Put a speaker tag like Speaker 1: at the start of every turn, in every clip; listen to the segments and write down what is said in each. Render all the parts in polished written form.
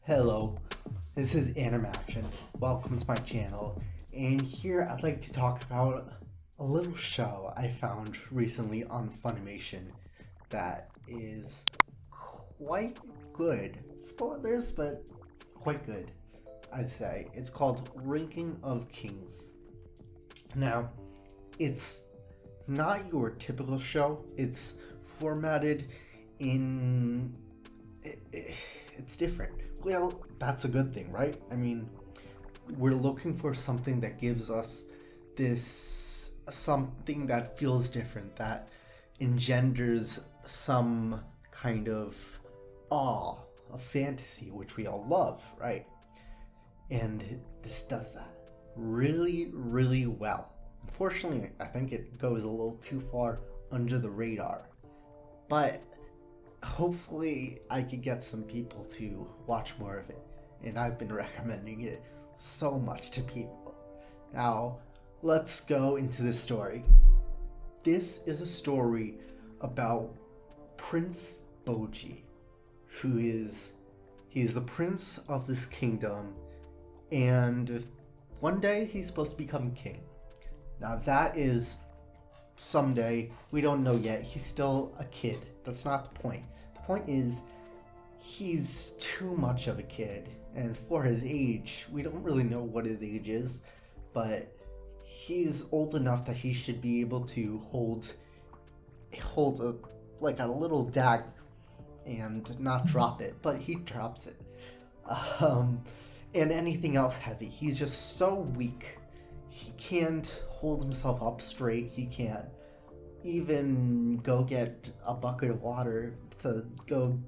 Speaker 1: Hello, this is Animmaction. Welcome to my channel. And here I'd like to talk about a little show I found recently on Funimation that is quite good. Spoilers, but quite good, I'd say. It's called Ranking of Kings. Now, it's not your typical show. It's formatted in... it's different. Well, that's a good thing, right? I mean, we're looking for something that gives us this something that feels different, that engenders some kind of awe, of fantasy, which we all love, right? And this does that really, really well. Unfortunately, I think it goes a little too far under the radar. But hopefully I could get some people to watch more of it. And I've been recommending it so much to people. Now, let's go into this story. This is a story about Prince Boji, he's the prince of this kingdom, and one day he's supposed to become king. Now that is someday, we don't know yet. He's still a kid. That's not the point. The point is, he's too much of a kid, and for his age, we don't really know what his age is, but he's old enough that he should be able to hold a little dagger and not drop it, but he drops it. And anything else heavy. He's just so weak. He can't hold himself up straight. He can't even go get a bucket of water to go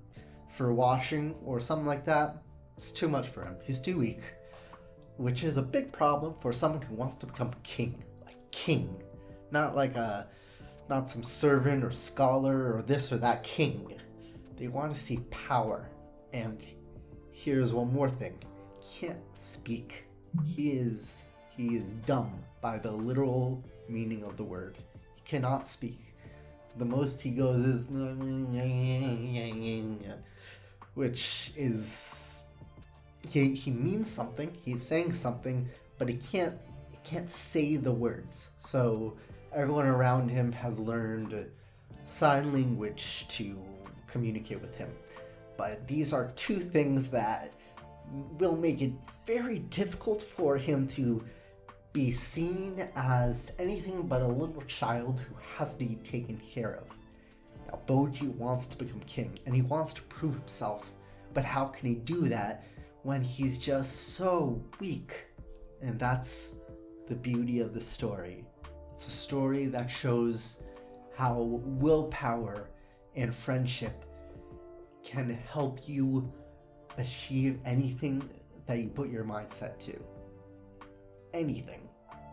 Speaker 1: for washing or something like that. It's too much for him. He's too weak, which is a big problem for someone who wants to become king. Like king, not some servant or scholar or this or that. King. They want to see power. And here's one more thing. He can't speak. He is dumb by the literal meaning of the word. He cannot speak. The most he goes is, which is, he means something. He's saying something, but he can't say the words. So everyone around him has learned sign language to communicate with him. But these are two things that will make it very difficult for him to be seen as anything but a little child who has to be taken care of. Now, Boji wants to become king, and he wants to prove himself, but how can he do that when he's just so weak? And that's the beauty of the story. It's a story that shows how willpower and friendship can help you achieve anything that you put your mindset to. Anything.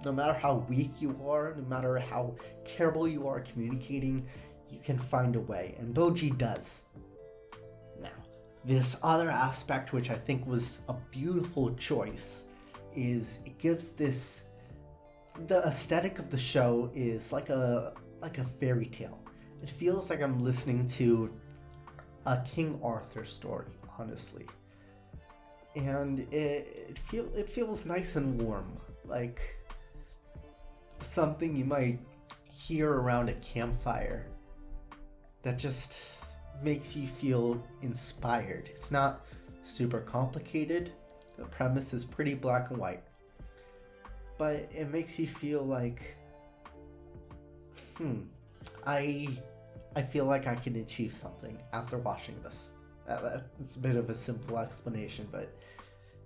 Speaker 1: No matter how weak you are, no matter how terrible you are communicating, you can find a way, and Boji does. Now, this other aspect, which I think was a beautiful choice, is it gives this, the aesthetic of the show is like a fairy tale. It feels like I'm listening to a King Arthur story, honestly. And it feels nice and warm, like something you might hear around a campfire that just makes you feel inspired. It's not super complicated. The premise is pretty black and white, but it makes you feel like, I feel like I can achieve something after watching this. It's a bit of a simple explanation, but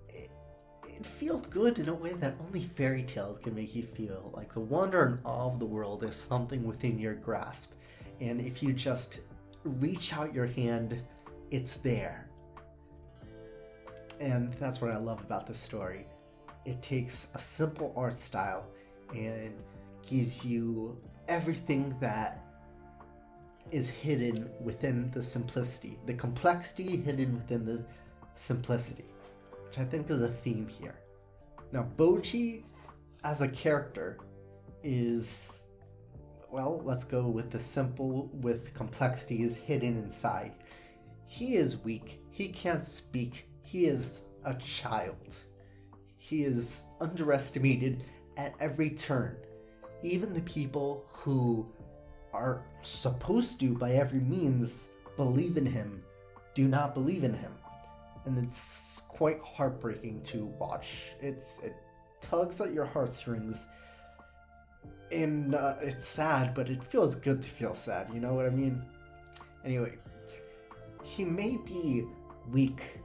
Speaker 1: it feels good in a way that only fairy tales can make you feel. Like the wonder and awe of the world is something within your grasp, and if you just reach out your hand, it's there. And that's what I love about this story. It takes a simple art style and gives you everything that is hidden within the simplicity, the complexity hidden within the simplicity, which I think is a theme here. Now, Boji as a character is, well, let's go with the simple with complexity is hidden inside. He is weak. He can't speak He is a child. He is underestimated at every turn. Even the people who are supposed to, by every means, believe in him, do not believe in him. And it's quite heartbreaking to watch. It tugs at your heartstrings. And it's sad, but it feels good to feel sad, you know what I mean? Anyway, he may be weak,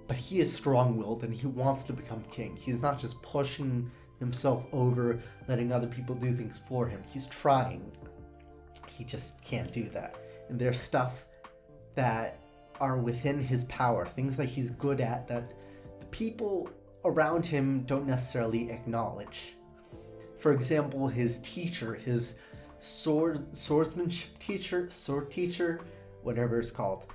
Speaker 1: but he is strong-willed and he wants to become king. He's not just pushing himself over, letting other people do things for him. He's trying. He just can't do that. And there's stuff that are within his power, things that he's good at that the people around him don't necessarily acknowledge. For example, his teacher, his swordsmanship teacher, sword teacher, whatever it's called.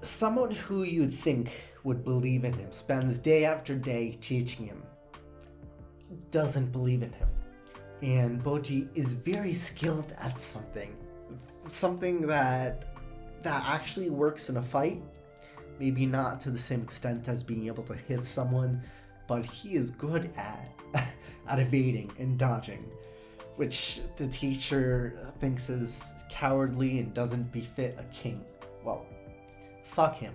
Speaker 1: Someone who you'd think would believe in him, spends day after day teaching him, doesn't believe in him. And Boji is very skilled at something that actually works in a fight. Maybe not to the same extent as being able to hit someone, but he is good at evading and dodging, which the teacher thinks is cowardly and doesn't befit a king. Well, fuck him.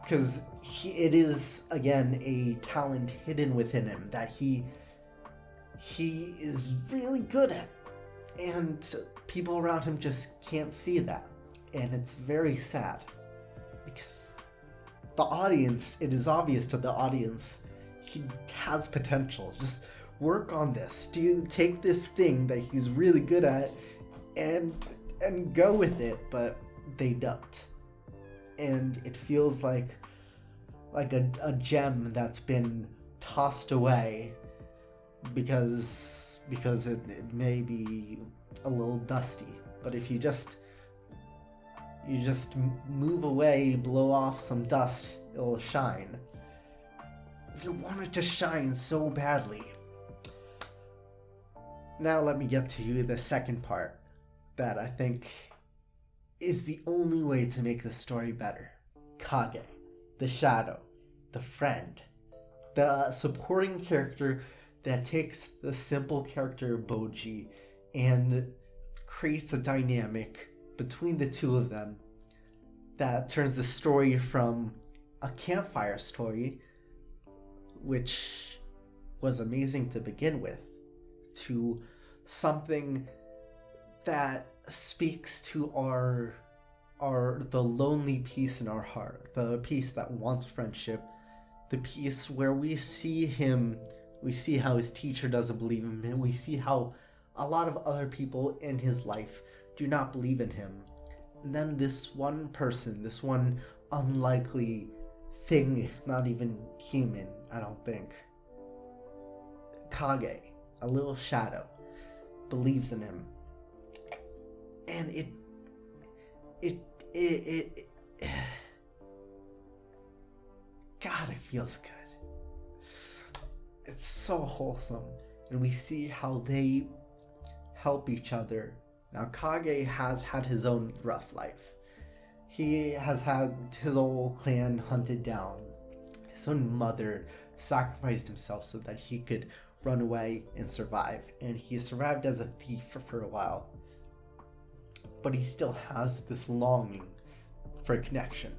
Speaker 1: Because it is, again, a talent hidden within him that he is really good at. And people around him just can't see that. And it's very sad. Because the audience, it is obvious to the audience, he has potential. Just work on this. Take this thing that he's really good at and go with it, but they don't. And it feels like a gem that's been tossed away because it may be a little dusty. But if you just move away, blow off some dust, it'll shine. If you want it to shine so badly. Now let me get to the second part that I think is the only way to make the story better. Kage, the shadow, the friend, the supporting character that takes the simple character Boji and creates a dynamic between the two of them that turns the story from a campfire story, which was amazing to begin with, to something that speaks to the lonely piece in our heart, the piece that wants friendship, the piece where we see how his teacher doesn't believe in him, we see how a lot of other people in his life do not believe in him. And then this one person, this one unlikely thing, not even human, I don't think, Kage, a little shadow, believes in him. And it God, it feels good. It's so wholesome. And we see how they help each other. Now, Kage has had his own rough life. He has had his whole clan hunted down. His own mother sacrificed himself so that he could run away and survive. And he survived as a thief for a while. But he still has this longing for a connection.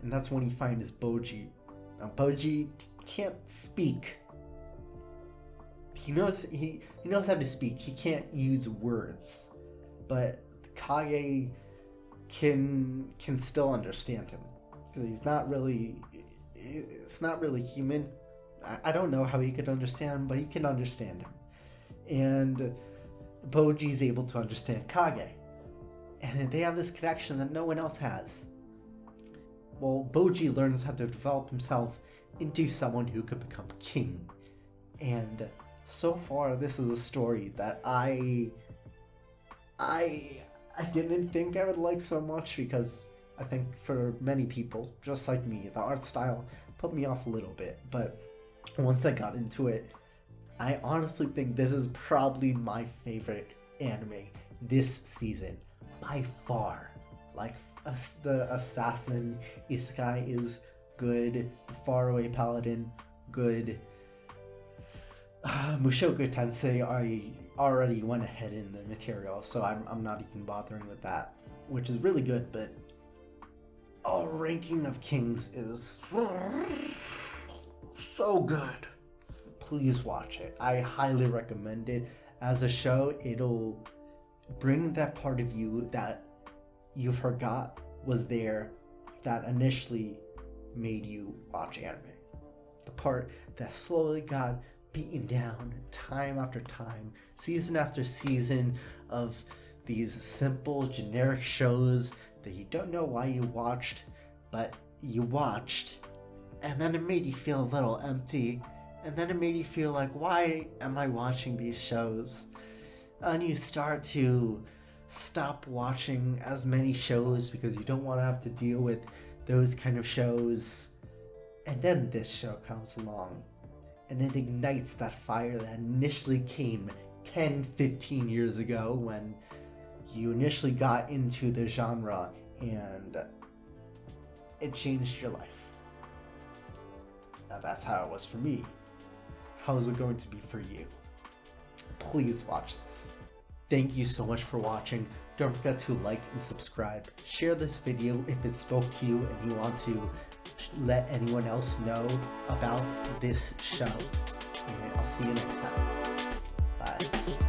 Speaker 1: And that's when he finds Boji. Now, Boji can't speak. He knows how to speak. He can't use words. But Kage can still understand him. Because it's not really human. I don't know how he could understand him, but he can understand him. And Boji's able to understand Kage. And they have this connection that no one else has. Well, Boji learns how to develop himself into someone who could become king. And so far, this is a story that I didn't think I would like so much, because I think for many people, just like me, the art style put me off a little bit. But once I got into it, I honestly think this is probably my favorite anime this season. By far. Like, the assassin isekai is good Faraway Paladin, good Mushoku Tensei. I already went ahead in the material, so I'm not even bothering with that, which is really good. But Ranking of Kings is so good. Please watch it. I highly recommend it. As a show, it'll bring that part of you that you forgot was there, that initially made you watch anime. The part that slowly got beaten down time after time, season after season of these simple generic shows that you don't know why you watched, but you watched, and then it made you feel a little empty, and then it made you feel like, why am I watching these shows? And you start to stop watching as many shows because you don't want to have to deal with those kind of shows. And then this show comes along and it ignites that fire that initially came 10-15 years ago when you initially got into the genre, and it changed your life. Now that's how it was for me. How is it going to be for you? Please watch this. Thank you so much for watching. Don't forget to like and subscribe. Share this video if it spoke to you and you want to let anyone else know about this show. And I'll see you next time. Bye.